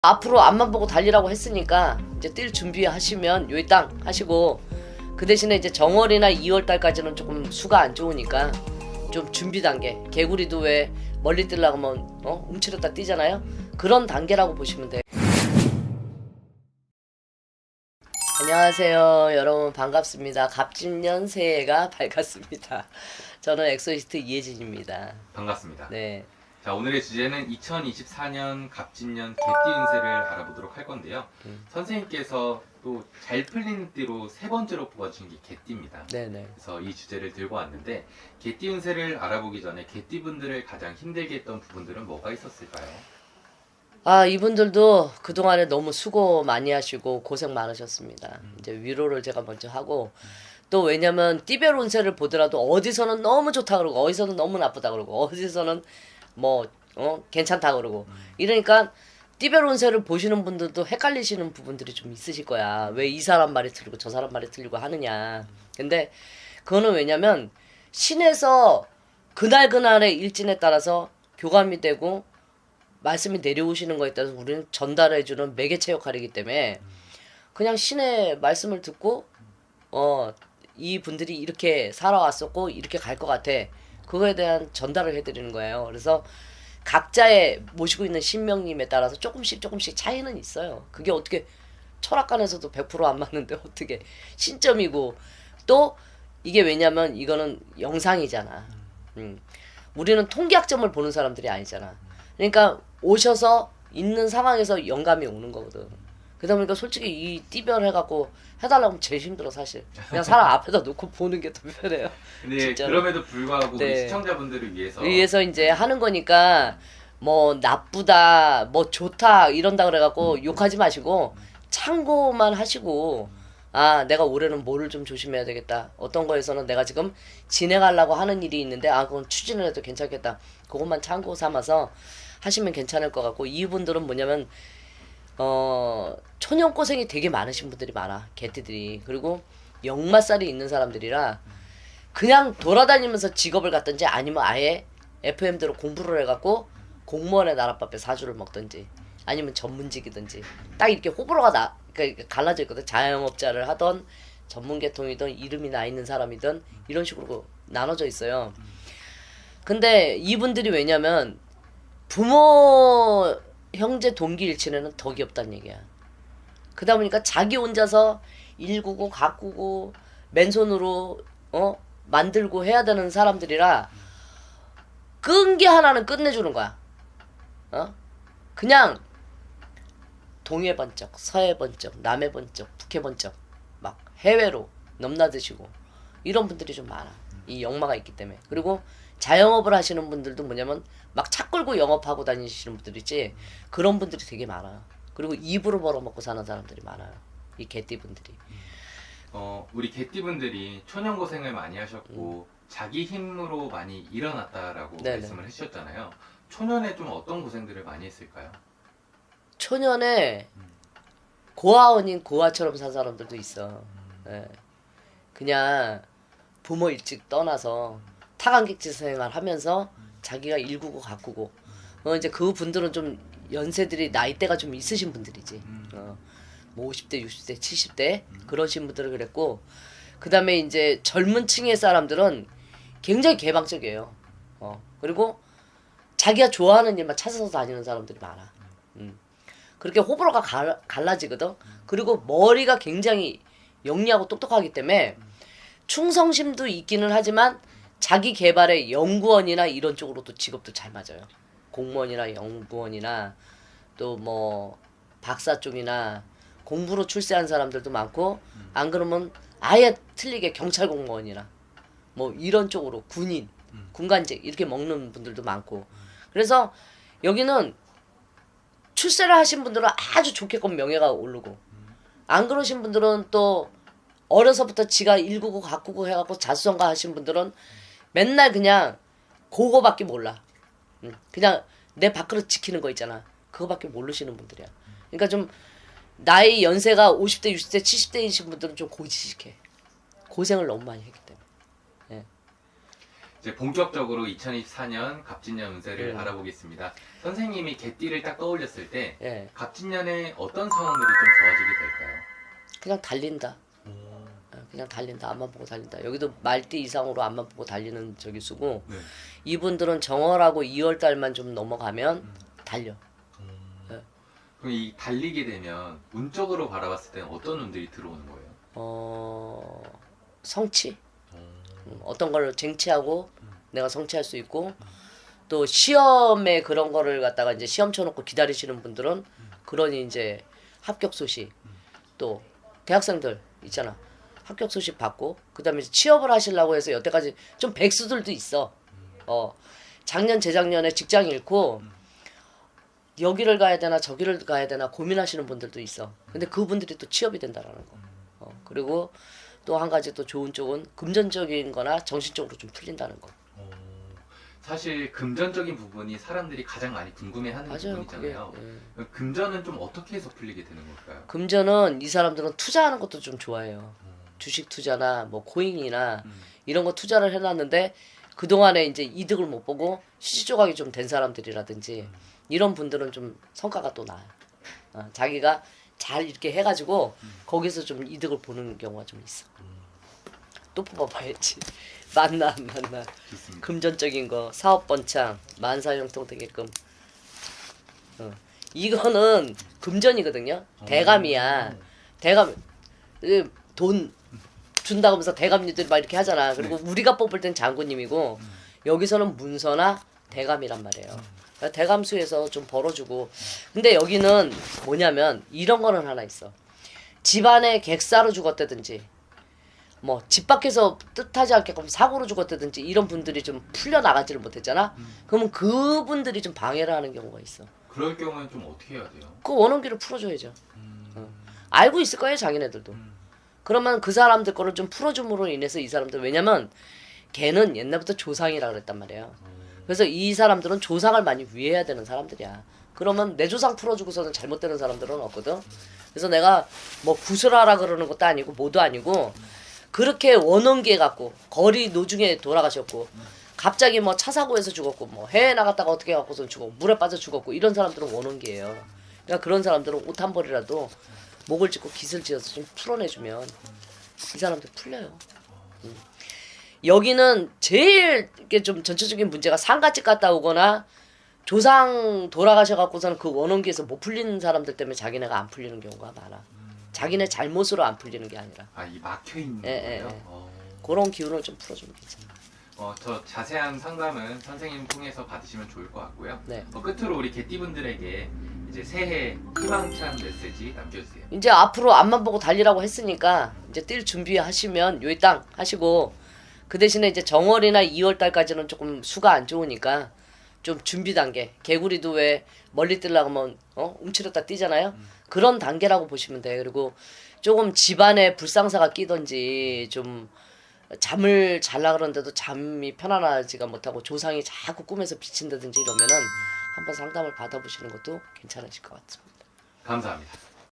앞으로 앞만 보고 달리라고 했으니까 이제 뛸 준비하시면 요이 땅 하시고, 그 대신에 이제 정월이나 2월 달까지는 조금 수가 안 좋으니까 좀 준비 단계. 개구리도 왜 멀리 뛰려고 하면 움츠렸다 뛰잖아요. 그런 단계라고 보시면 돼요. 안녕하세요 여러분, 반갑습니다. 갑진년 새해가 밝았습니다. 저는 엑소시스트 이혜진입니다. 반갑습니다. 네. 자, 오늘의 주제는 2024년 갑진년 개띠 운세를 알아보도록 할 건데요. 선생님께서 또 잘 풀리는 띠로 세 번째로 뽑아주신 게 개띠입니다. 네네. 그래서 이 주제를 들고 왔는데, 개띠 운세를 알아보기 전에 개띠 분들을 가장 힘들게 했던 부분들은 뭐가 있었을까요? 이분들도 그동안에 너무 수고 많이 하시고 고생 많으셨습니다. 이제 위로를 제가 먼저 하고, 또 왜냐면 띠별 운세를 보더라도 어디서는 너무 좋다 그러고 어디서는 너무 나쁘다 그러고 어디서는 괜찮다 그러고, 이러니까 띠별 운세를 보시는 분들도 헷갈리시는 부분들이 좀 있으실 거야. 왜 이 사람 말이 틀리고 저 사람 말이 틀리고 하느냐. 근데 그거는 왜냐면 신에서 그날그날의 일진에 따라서 교감이 되고 말씀이 내려오시는 거에 따라서 우리는 전달해주는 매개체 역할이기 때문에, 그냥 신의 말씀을 듣고 이 분들이 이렇게 살아왔었고 이렇게 갈 것 같아, 그거에 대한 전달을 해드리는 거예요. 그래서 각자의 모시고 있는 신명님에 따라서 조금씩 차이는 있어요. 그게 어떻게 철학관에서도 100% 안 맞는데 어떻게 신점이고, 또 이게 왜냐면 이거는 영상이잖아. 우리는 통계학점을 보는 사람들이 아니잖아. 그러니까 오셔서 있는 상황에서 영감이 오는 거거든. 그러다 보니까 솔직히 이 띠별 해갖고 해달라고 하면 제일 힘들어 사실. 그냥 사람 앞에다 놓고 보는 게 더 편해요. 근데 진짜로. 그럼에도 불구하고 우리 네. 시청자분들을 위해서 이제 하는 거니까 뭐 나쁘다 뭐 좋다 이런다 그래갖고 욕하지 마시고 참고만 하시고, 내가 올해는 뭐를 좀 조심해야 되겠다, 어떤 거에서는 내가 지금 진행하려고 하는 일이 있는데 그건 추진을 해도 괜찮겠다, 그것만 참고 삼아서 하시면 괜찮을 것 같고, 이분들은 뭐냐면 초년고생이 되게 많으신 분들이 많아, 개띠들이. 그리고 역마살이 있는 사람들이라 그냥 돌아다니면서 직업을 갖든지 아니면 아예 FM대로 공부를 해갖고 공무원의 나랏밥에 사주를 먹든지 아니면 전문직이든지 딱 이렇게 호불호가 그러니까 갈라져 있거든. 자영업자를 하던 전문계통이든 이름이 나 있는 사람이든 이런 식으로 나눠져 있어요. 근데 이분들이 왜냐면 부모 형제 동기 일친에는 덕이 없다는 얘기야. 그러다 보니까 자기 혼자서 일구고 가꾸고 맨손으로 만들고 해야 되는 사람들이라 끈기 하나는 끝내주는 거야. 그냥 동해 번쩍, 서해 번쩍, 남해 번쩍, 북해 번쩍 막 해외로 넘나드시고 이런 분들이 좀 많아. 이 역마가 있기 때문에. 그리고 자영업을 하시는 분들도 뭐냐면 막 차 끌고 영업하고 다니시는 분들이지, 그런 분들이 되게 많아. 그리고 입으로 벌어먹고 사는 사람들이 많아요, 이 개띠분들이. 우리 개띠분들이 초년고생을 많이 하셨고 자기 힘으로 많이 일어났다라고 네네. 말씀을 해주셨잖아요. 초년에 좀 어떤 고생들을 많이 했을까요? 초년에 고아원인 고아처럼 산 사람들도 있어. 예. 그냥 부모 일찍 떠나서 타관객지 생활 하면서 자기가 일구고 가꾸고, 이제 그 분들은 좀 연세들이 나이대가 좀 있으신 분들이지. 뭐 50대, 60대, 70대 그러신 분들은 그랬고, 그 다음에 이제 젊은 층의 사람들은 굉장히 개방적이에요. 그리고 자기가 좋아하는 일만 찾아서 다니는 사람들이 많아. 그렇게 호불호가 갈라지거든. 그리고 머리가 굉장히 영리하고 똑똑하기 때문에 충성심도 있기는 하지만 자기 개발의 연구원이나 이런 쪽으로도 직업도 잘 맞아요. 공무원이나 연구원이나 또 뭐 박사 쪽이나 공부로 출세한 사람들도 많고, 안 그러면 아예 틀리게 경찰 공무원이나 뭐 이런 쪽으로 군인, 군간직 이렇게 먹는 분들도 많고. 그래서 여기는 출세를 하신 분들은 아주 좋게끔 명예가 오르고, 안 그러신 분들은 또 어려서부터 지가 일구고 가꾸고 해갖고 자수성가 하신 분들은 맨날 그냥 그거밖에 몰라. 그냥 내 밥그릇 지키는 거 있잖아, 그거밖에 모르시는 분들이야. 그러니까 좀 나이 연세가 50대, 60대, 70대이신 분들은 좀 고지식해. 고생을 너무 많이 했기 때문에. 예. 이제 본격적으로 2024년 갑진년 운세를 알아보겠습니다. 선생님이 개띠를 딱 떠올렸을 때 예. 갑진년에 어떤 상황들이 좀 좋아지게 될까요? 그냥 달린다. 그냥 달린다. 앞만 보고 달린다. 여기도 말띠 이상으로 앞만 보고 달리는 저기 수고 네. 이분들은 정월하고 2월 달만 좀 넘어가면 달려. 그럼 이 달리게 되면 운적으로 바라봤을 때는 어떤 운들이 들어오는 거예요? 성취. 어떤 걸 쟁취하고 내가 성취할 수 있고 또 시험에 그런 거를 갖다가 이제 시험 쳐놓고 기다리시는 분들은 그런 이제 합격 소식 또 대학생들 있잖아. 합격 소식 받고 그다음에 취업을 하시려고 해서 여태까지 좀 백수들도 있어. 작년 재작년에 직장 잃고 여기를 가야 되나 저기를 가야 되나 고민하시는 분들도 있어. 근데 그분들이 또 취업이 된다라는 거. 그리고 또 한 가지 또 좋은 쪽은 금전적인 거나 정신적으로 좀 풀린다는 거. 사실 금전적인 부분이 사람들이 가장 많이 궁금해하는 맞아요. 부분이잖아요. 그게, 금전은 좀 어떻게 해서 풀리게 되는 걸까요? 금전은 이 사람들은 투자하는 것도 좀 좋아해요. 주식 투자나 뭐 코인이나 이런 거 투자를 해놨는데 그동안에 이제 이득을 못 보고 시조각이 좀 된 사람들이라든지 이런 분들은 좀 성과가 또 나아요. 자기가 잘 이렇게 해가지고 거기서 좀 이득을 보는 경우가 좀 있어. 또 뽑아봐야지. 만나. 좋습니다. 금전적인 거, 사업 번창, 만사 형통되게끔. 이거는 금전이거든요. 대감이야. 대감, 돈 준다고 하면서 대감님들이 막 이렇게 하잖아. 그리고 우리가 뽑을 땐 장군님이고 여기서는 문서나 대감이란 말이에요. 그러니까 대감수에서 좀 벌어주고. 근데 여기는 뭐냐면 이런 거는 하나 있어. 집안에 객사로 죽었다든지 뭐 집 밖에서 뜻하지 않게 사고로 죽었다든지 이런 분들이 좀 풀려나가지를 못했잖아. 그러면 그분들이 좀 방해를 하는 경우가 있어. 그럴 경우는 좀 어떻게 해야 돼요? 그 원원기를 풀어줘야죠. 알고 있을 거예요 자기네들도. 그러면 그 사람들 거를 좀 풀어줌으로 인해서 이 사람들 왜냐면 걔는 옛날부터 조상이라 그랬단 말이에요. 그래서 이 사람들은 조상을 많이 위해야 되는 사람들이야. 그러면 내 조상 풀어주고서는 잘못되는 사람들은 없거든. 그래서 내가 뭐 구슬하라 그러는 것도 아니고 뭐도 아니고 그렇게 원원기에 갖고 거리 노중에 돌아가셨고 갑자기 뭐 차 사고에서 죽었고 뭐 해외 나갔다가 어떻게 갖고서 죽었고 물에 빠져 죽었고 이런 사람들은 원원기예요. 그러니까 그런 사람들은 옷 한 벌이라도 목을 짚고 깃을 지어서 좀 풀어내주면 이 사람들 풀려요. 여기는 제일 이게 좀 전체적인 문제가 상가집 갔다 오거나 조상 돌아가셔갖고서는 그 원원기에서 못 풀리는 사람들 때문에 자기네가 안 풀리는 경우가 많아. 자기네 잘못으로 안 풀리는 게 아니라. 이 막혀 있는 예, 거예요? 그런 기운을 좀 풀어주면 괜찮아. 저 자세한 상담은 선생님 통해서 받으시면 좋을 것 같고요. 네. 끝으로 우리 개띠분들에게 이제 새해 희망찬 메시지 남겨주세요. 이제 앞으로 앞만 보고 달리라고 했으니까 이제 뛸 준비하시면 요이 땅 하시고 그 대신에 이제 정월이나 2월 달까지는 조금 수가 안 좋으니까 좀 준비 단계. 개구리도 왜 멀리 뛰려고 하면 움츠렸다 뛰잖아요. 그런 단계라고 보시면 돼요. 그리고 조금 집안에 불상사가 끼던지 좀 잠을 잘라 그러는데도 잠이 편안하지가 못하고 조상이 자꾸 꿈에서 비친다든지 이러면은 한번 상담을 받아보시는 것도 괜찮으실 것 같습니다. 감사합니다.